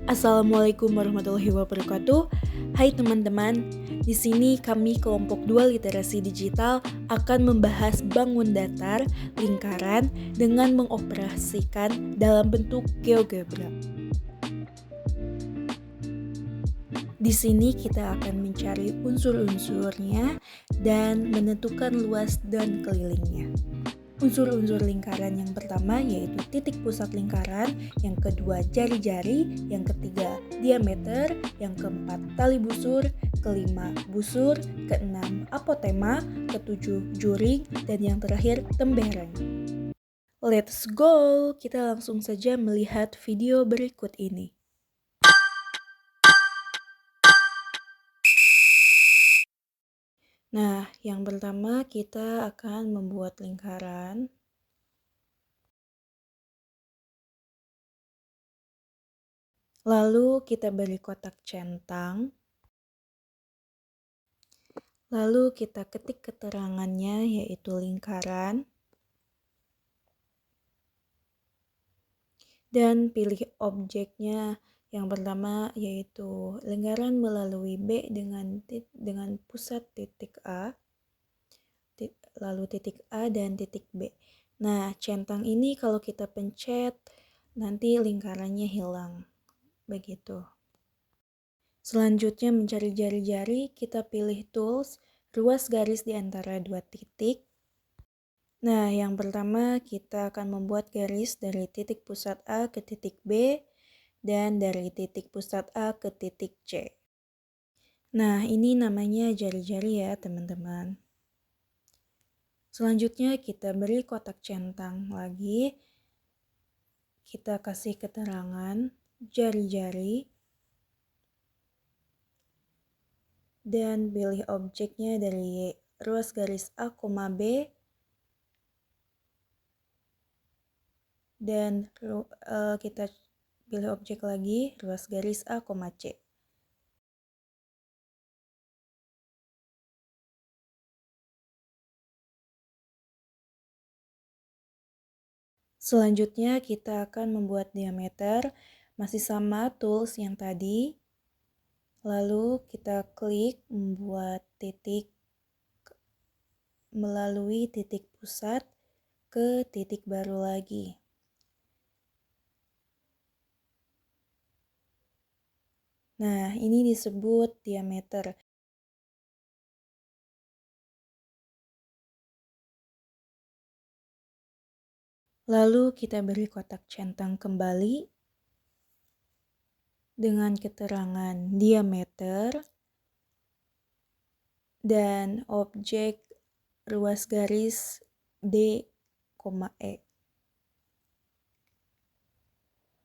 Assalamualaikum warahmatullahi wabarakatuh. Hai teman-teman, di sini kami kelompok 2 literasi digital akan membahas bangun datar lingkaran dengan mengoperasikan dalam bentuk GeoGebra. Di sini kita akan mencari unsur-unsurnya dan menentukan luas dan kelilingnya. Unsur-unsur lingkaran yang pertama yaitu titik pusat lingkaran, yang kedua jari-jari, yang ketiga diameter, yang keempat tali busur, kelima busur, keenam apotema, ketujuh juring, dan yang terakhir tembereng. Let's go! Kita langsung saja melihat video berikut ini. Nah, yang pertama kita akan membuat lingkaran. Lalu kita beri kotak centang. Lalu kita ketik keterangannya yaitu lingkaran. Dan pilih objeknya. Yang pertama yaitu lingkaran melalui B dengan pusat titik A. Lalu titik A dan titik B. Nah, centang ini kalau kita pencet nanti lingkarannya hilang. Begitu. Selanjutnya mencari jari-jari, kita pilih tools, ruas garis di antara dua titik. Nah, yang pertama kita akan membuat garis dari titik pusat A ke titik B dan dari titik pusat A ke titik C. Nah, ini namanya jari-jari ya, teman-teman. Selanjutnya kita beri kotak centang lagi. Kita kasih keterangan jari-jari. Dan pilih objeknya dari ruas garis A, B. Dan kita pilih objek lagi, ruas garis A, C. Selanjutnya kita akan membuat diameter, masih sama tools yang tadi. Lalu kita klik membuat titik melalui titik pusat ke titik baru lagi. Nah, ini disebut diameter. Lalu kita beri kotak centang kembali dengan keterangan diameter dan objek ruas garis D, E.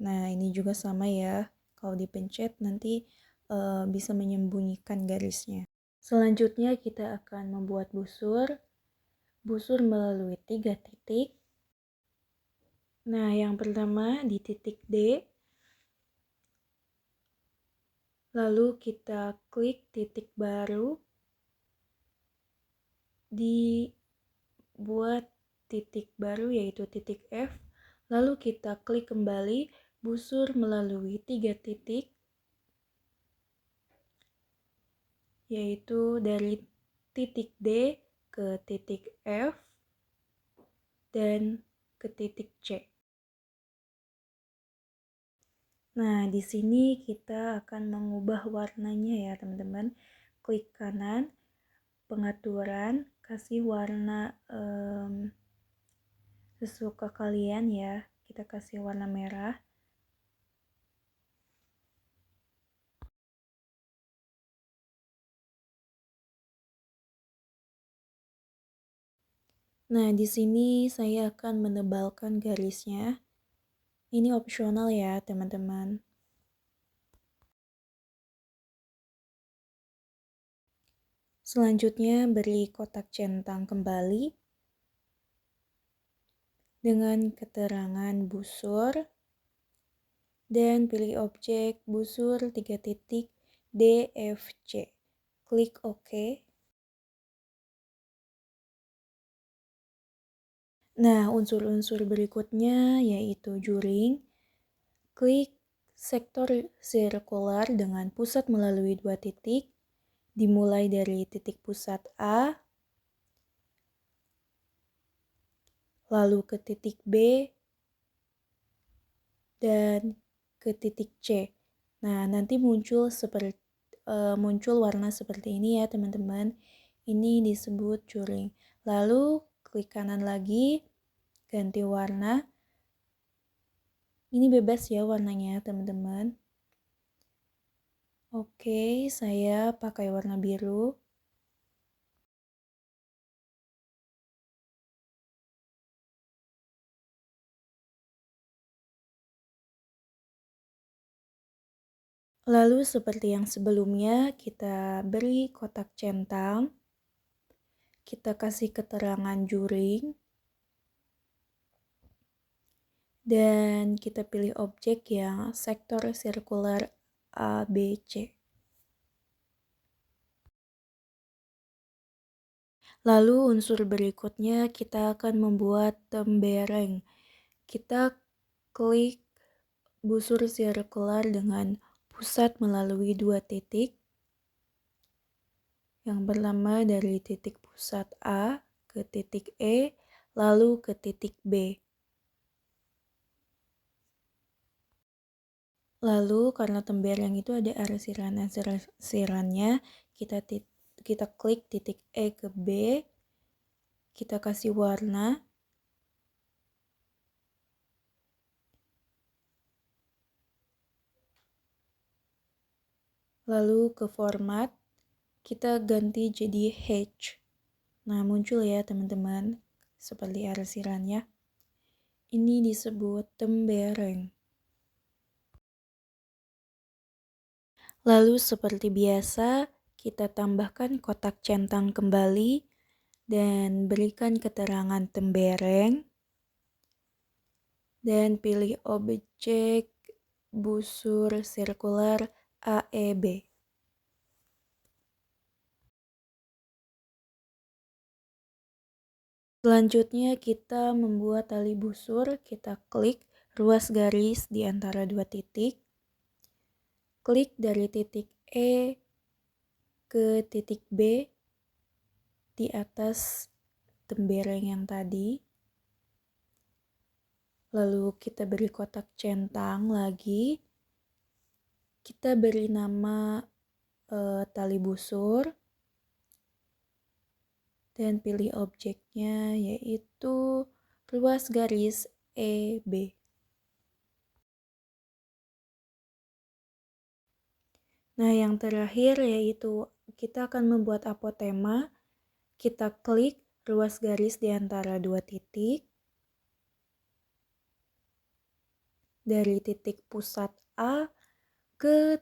Nah, ini juga sama ya. Kalau dipencet nanti bisa menyembunyikan garisnya. Selanjutnya kita akan membuat busur. Busur melalui 3 titik. Nah, yang pertama di titik D. Lalu kita klik titik baru. Dibuat titik baru yaitu titik F. Lalu kita klik kembali busur melalui 3 titik. Yaitu dari titik D ke titik F dan ke titik C. Nah, di sini kita akan mengubah warnanya ya, teman-teman. Klik kanan, pengaturan, kasih warna sesuka kalian ya. Kita kasih warna merah. Nah, di sini saya akan menebalkan garisnya. Ini opsional ya, teman-teman. Selanjutnya beri kotak centang kembali dengan keterangan busur dan pilih objek busur 3 titik D, F, C. Klik OK. Nah, unsur-unsur berikutnya yaitu juring. Klik sektor sirkular dengan pusat melalui 2 titik, dimulai dari titik pusat A, lalu ke titik B, dan ke titik C. Nah, nanti muncul warna seperti ini ya teman-teman. Ini disebut curing. Lalu klik kanan lagi, ganti warna. Ini bebas ya warnanya teman-teman. Oke, saya pakai warna biru. Lalu seperti yang sebelumnya, kita beri kotak centang. Kita kasih keterangan juring. Dan kita pilih objek yang sektor sirkular ABC. Lalu unsur berikutnya kita akan membuat tembereng. Kita klik busur sirkular dengan pusat melalui 2 titik. Yang pertama dari titik pusat A ke titik E, lalu ke titik B. Lalu karena tembereng itu ada arsirannya, kita klik titik E ke B, kita kasih warna. Lalu ke format, kita ganti jadi H. Nah, muncul ya teman-teman, seperti arsirannya. Ini disebut tembereng. Lalu seperti biasa, kita tambahkan kotak centang kembali dan berikan keterangan tembereng. Dan pilih objek busur sirkular AEB. Selanjutnya kita membuat tali busur, kita klik ruas garis di antara 2 titik. Klik dari titik E ke titik B di atas tembereng yang tadi. Lalu kita beri kotak centang lagi. Kita beri nama tali busur. Dan pilih objeknya yaitu ruas garis EB. Nah, yang terakhir yaitu kita akan membuat apotema. Kita klik ruas garis di antara 2 titik. Dari titik pusat A ke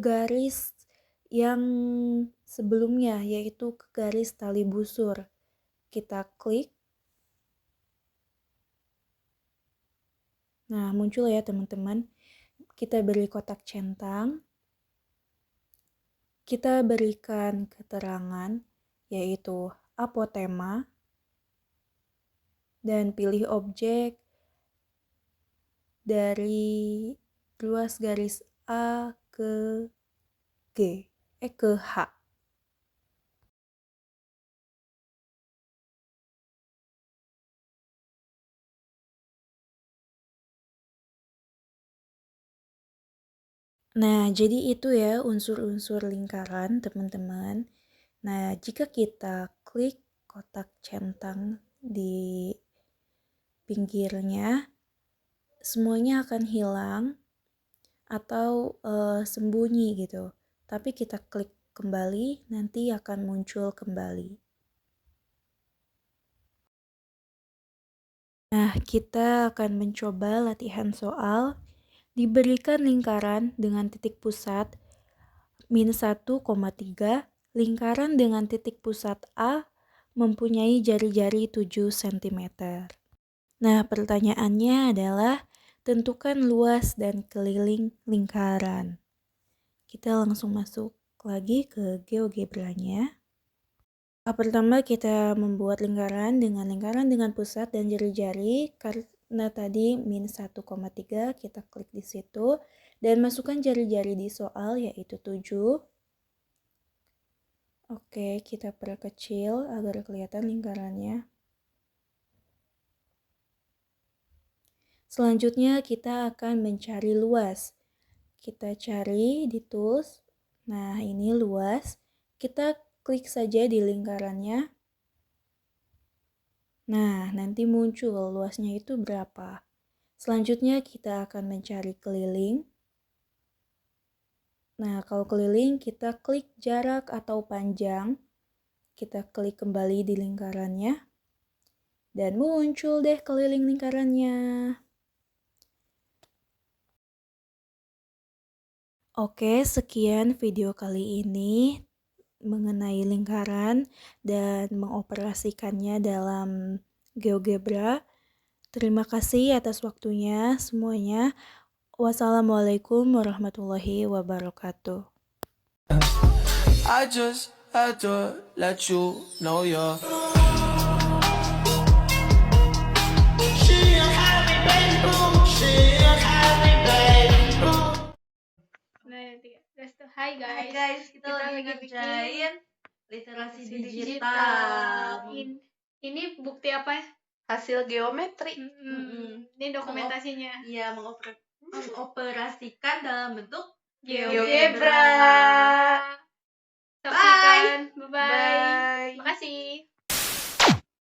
garis yang sebelumnya, yaitu ke garis tali busur. Kita klik. Nah, muncul ya teman-teman. Kita beri kotak centang. Kita berikan keterangan, yaitu apotema. Dan pilih objek dari ruas garis A ke ke H. Nah, jadi itu ya unsur-unsur lingkaran, teman-teman. Nah, jika kita klik kotak centang di pinggirnya, semuanya akan hilang atau sembunyi gitu. Tapi kita klik kembali, nanti akan muncul kembali. Nah, kita akan mencoba latihan soal. Diberikan lingkaran dengan titik pusat -1,3, lingkaran dengan titik pusat A mempunyai jari-jari 7 cm. Nah, pertanyaannya adalah tentukan luas dan keliling lingkaran. Kita langsung masuk lagi ke GeoGebra-nya. Pertama kita membuat lingkaran dengan pusat dan jari-jari. Nah, tadi min 1,3 kita klik di situ dan masukkan jari-jari di soal yaitu 7. Oke, kita perkecil agar kelihatan lingkarannya. Selanjutnya kita akan mencari luas. Kita cari di tools. Nah, ini luas. Kita klik saja di lingkarannya. Nah, nanti muncul luasnya itu berapa. Selanjutnya kita akan mencari keliling. Nah, kalau keliling kita klik jarak atau panjang. Kita klik kembali di lingkarannya. Dan muncul deh keliling lingkarannya. Oke, sekian video kali ini mengenai lingkaran dan mengoperasikannya dalam GeoGebra. Terima kasih atas waktunya semuanya. Wassalamualaikum warahmatullahi wabarakatuh. I just had to let you know you're. She had me baby, she had me baby. Nah, tiga. Terus tuh, hai Hai guys. guys, kita lagi ngerjain literasi digital. Ini bukti apa ya? Hasil geometri. Ini dokumentasinya. Iya, mengoperasikan dalam bentuk GeoGebra. GeoGebra. Saksikan. Bye-bye. Bye. Makasih.